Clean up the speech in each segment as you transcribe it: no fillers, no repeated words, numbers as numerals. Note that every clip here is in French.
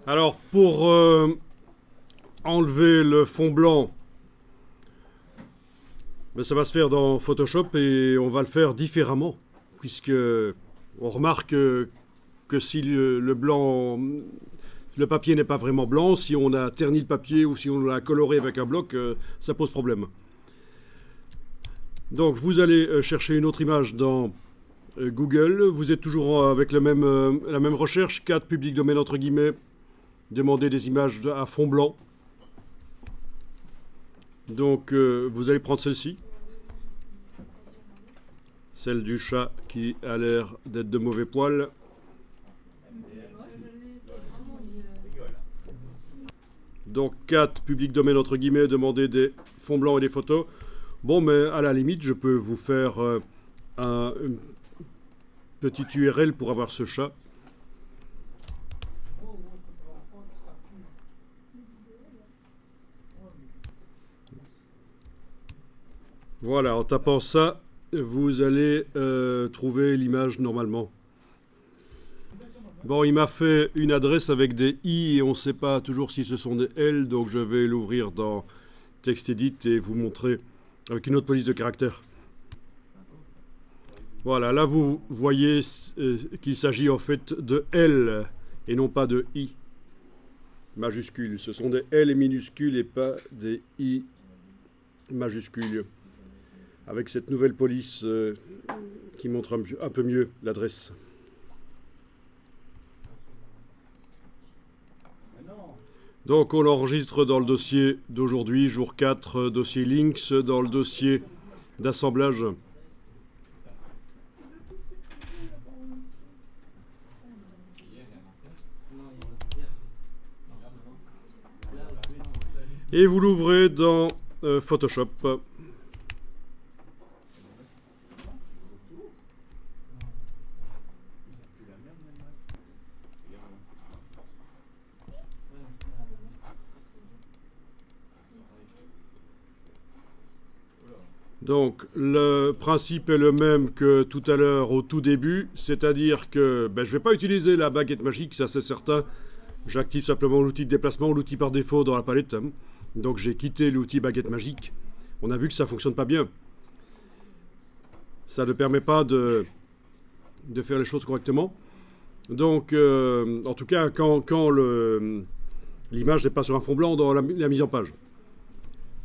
Alors, pour enlever le fond blanc, ben, ça va se faire dans Photoshop et on va le faire différemment. Puisque on remarque que si le blanc, le papier n'est pas vraiment blanc, si on a terni le papier ou si on l'a coloré avec un bloc, ça pose problème. Donc vous allez chercher une autre image dans Google. Vous êtes toujours avec la même recherche, 4 public domaine entre guillemets. Demandez des images à fond blanc. Donc vous allez prendre celle-ci. Celle du chat qui a l'air d'être de mauvais poil. Donc 4 public domaine entre guillemets, demandez des fonds blancs et des photos. Bon, mais à la limite, je peux vous faire un petit URL pour avoir ce chat. Voilà, en tapant ça, vous allez trouver l'image normalement. Bon, il m'a fait une adresse avec des i et on ne sait pas toujours si ce sont des L, donc je vais l'ouvrir dans TextEdit et vous montrer avec une autre police de caractère. Voilà, là vous voyez qu'il s'agit en fait de L et non pas de I majuscules. Ce sont des L minuscules et pas des I majuscules. Avec cette nouvelle police qui montre un peu mieux l'adresse. Donc on l'enregistre dans le dossier d'aujourd'hui, jour 4, dossier Links, dans le dossier d'assemblage. Et vous l'ouvrez dans Photoshop. Donc le principe est le même que tout à l'heure au tout début, c'est-à-dire que je ne vais pas utiliser la baguette magique, ça c'est certain. J'active simplement l'outil de déplacement, l'outil par défaut dans la palette. Donc j'ai quitté l'outil baguette magique. On a vu que ça ne fonctionne pas bien. Ça ne permet pas de faire les choses correctement. Donc en tout cas quand l'image n'est pas sur un fond blanc dans la mise en page.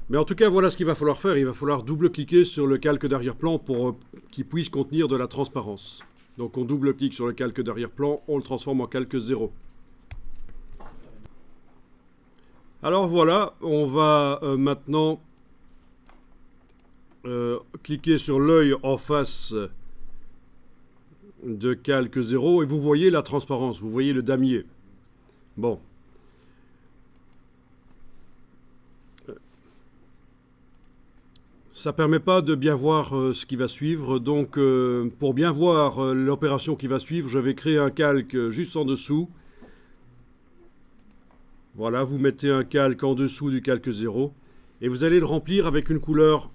Mais en tout cas, voilà ce qu'il va falloir faire. Il va falloir double-cliquer sur le calque d'arrière-plan pour qu'il puisse contenir de la transparence. Donc on double-clique sur le calque d'arrière-plan, on le transforme en calque 0. Alors voilà, on va maintenant cliquer sur l'œil en face de calque 0 et vous voyez la transparence, vous voyez le damier. Bon. Ça ne permet pas de bien voir ce qui va suivre, donc pour bien voir l'opération qui va suivre, je vais créer un calque juste en dessous. Voilà, vous mettez un calque en dessous du calque 0, et vous allez le remplir avec une couleur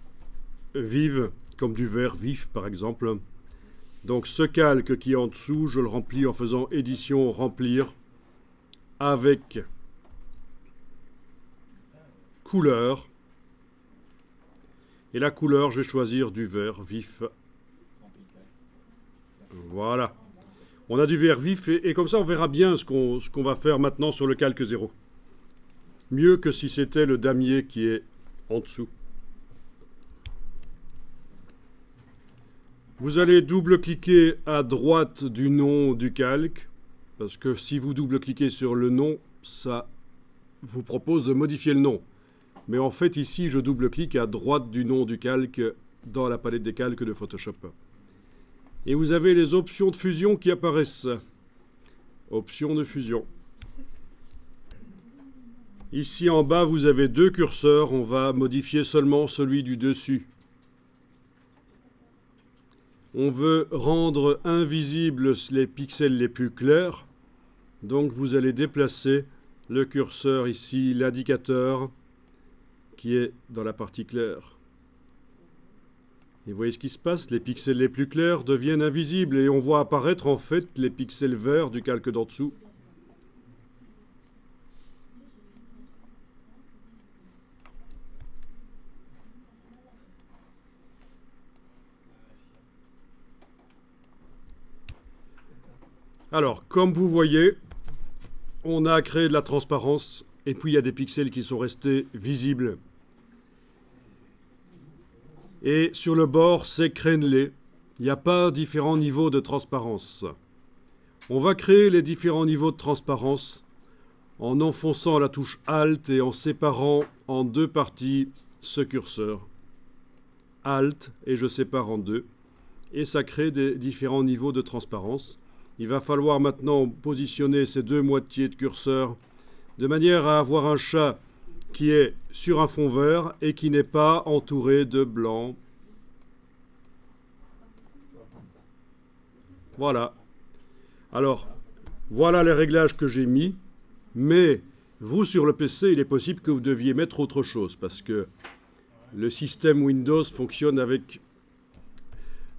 vive, comme du vert vif par exemple. Donc ce calque qui est en dessous, je le remplis en faisant édition remplir, avec couleur. Et la couleur, je vais choisir du vert vif. Voilà. On a du vert vif et comme ça, on verra bien ce qu'on va faire maintenant sur le calque 0. Mieux que si c'était le damier qui est en dessous. Vous allez double-cliquer à droite du nom du calque. Parce que si vous double-cliquez sur le nom, ça vous propose de modifier le nom. Mais en fait, ici, je double-clique à droite du nom du calque dans la palette des calques de Photoshop. Et vous avez les options de fusion qui apparaissent. Options de fusion. Ici en bas, vous avez 2 curseurs. On va modifier seulement celui du dessus. On veut rendre invisibles les pixels les plus clairs. Donc vous allez déplacer le curseur ici, l'indicateur, qui est dans la partie claire. Et vous voyez ce qui se passe, les pixels les plus clairs deviennent invisibles et on voit apparaître en fait les pixels verts du calque d'en dessous. Alors, comme vous voyez, on a créé de la transparence et puis il y a des pixels qui sont restés visibles. Et sur le bord, c'est crénelé. Il n'y a pas différents niveaux de transparence. On va créer les différents niveaux de transparence en enfonçant la touche Alt et en séparant en deux parties ce curseur. Alt et je sépare en deux. Et ça crée des différents niveaux de transparence. Il va falloir maintenant positionner ces deux moitiés de curseur de manière à avoir un chat qui est sur un fond vert et qui n'est pas entouré de blanc. Voilà. Alors, voilà les réglages que j'ai mis. Mais vous, sur le PC, il est possible que vous deviez mettre autre chose parce que le système Windows fonctionne avec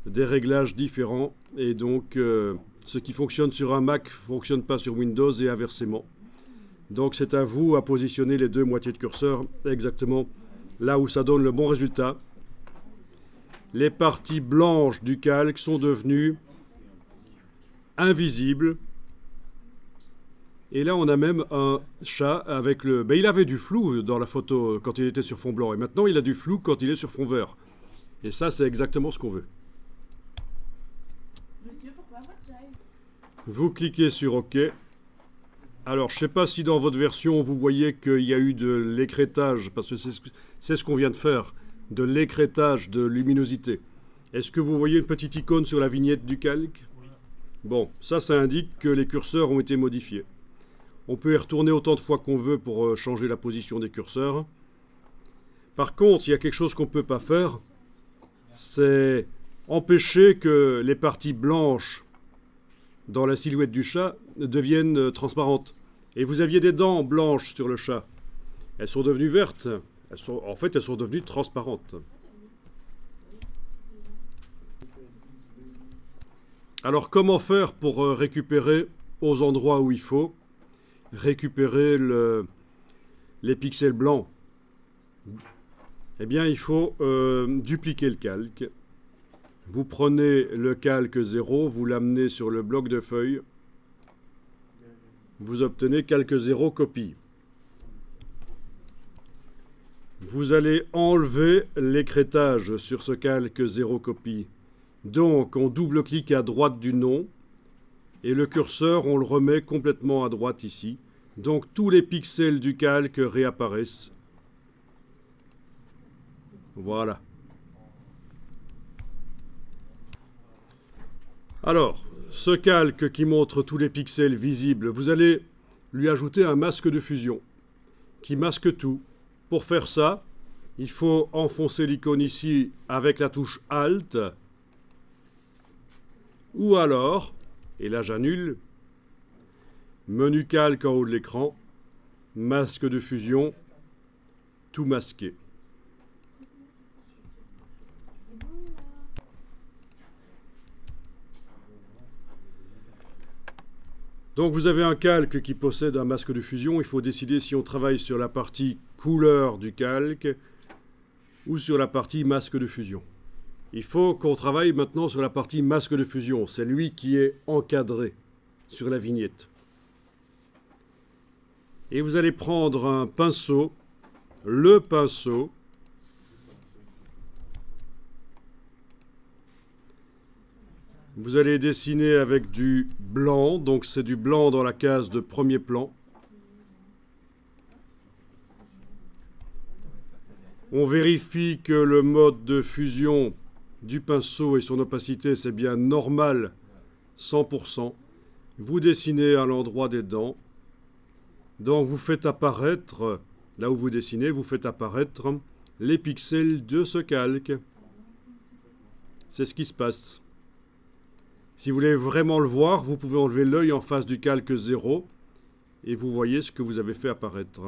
des réglages différents et donc ce qui fonctionne sur un Mac ne fonctionne pas sur Windows et inversement. Donc c'est à vous à positionner les deux moitiés de curseur exactement là où ça donne le bon résultat. Les parties blanches du calque sont devenues invisibles. Et là, on a même un chat avec le... Ben, il avait du flou dans la photo quand il était sur fond blanc. Et maintenant, il a du flou quand il est sur fond vert. Et ça, c'est exactement ce qu'on veut. Monsieur, pourquoi votre taille? Vous cliquez sur OK. Alors, je ne sais pas si dans votre version, vous voyez qu'il y a eu de l'écrêtage, parce que c'est ce qu'on vient de faire, de l'écrêtage de luminosité. Est-ce que vous voyez une petite icône sur la vignette du calque? Bon, ça indique que les curseurs ont été modifiés. On peut y retourner autant de fois qu'on veut pour changer la position des curseurs. Par contre, il y a quelque chose qu'on ne peut pas faire, c'est empêcher que les parties blanches dans la silhouette du chat deviennent transparentes. Et vous aviez des dents blanches sur le chat. Elles sont devenues vertes. En fait, elles sont devenues transparentes. Alors, comment faire pour récupérer aux endroits où il faut récupérer les pixels blancs? Eh bien, il faut dupliquer le calque. Vous prenez le calque 0, vous l'amenez sur le bloc de feuilles. Vous obtenez calque 0 copie. Vous allez enlever l'écrêtage sur ce calque 0 copie. Donc, on double-clique à droite du nom. Et le curseur, on le remet complètement à droite ici. Donc tous les pixels du calque réapparaissent. Voilà. Alors, ce calque qui montre tous les pixels visibles, vous allez lui ajouter un masque de fusion qui masque tout. Pour faire ça, il faut enfoncer l'icône ici avec la touche Alt. Ou alors... Et là, j'annule. Menu calque en haut de l'écran. Masque de fusion. Tout masqué. Donc vous avez un calque qui possède un masque de fusion. Il faut décider si on travaille sur la partie couleur du calque ou sur la partie masque de fusion. Il faut qu'on travaille maintenant sur la partie masque de fusion. C'est lui qui est encadré sur la vignette. Et vous allez prendre un pinceau, le pinceau. Vous allez dessiner avec du blanc, donc c'est du blanc dans la case de premier plan. On vérifie que le mode de fusion du pinceau et son opacité, c'est bien normal, 100%. Vous dessinez à l'endroit des dents. Donc vous faites apparaître, là où vous dessinez, vous faites apparaître les pixels de ce calque. C'est ce qui se passe. Si vous voulez vraiment le voir, vous pouvez enlever l'œil en face du calque 0 et vous voyez ce que vous avez fait apparaître.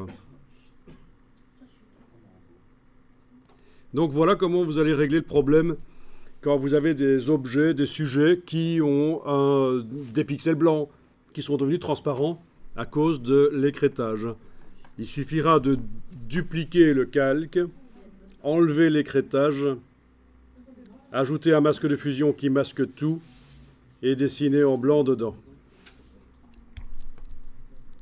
Donc voilà comment vous allez régler le problème quand vous avez des objets, des sujets qui ont des pixels blancs, qui sont devenus transparents à cause de l'écrêtage. Il suffira de dupliquer le calque, enlever l'écrêtage, ajouter un masque de fusion qui masque tout et dessiner en blanc dedans.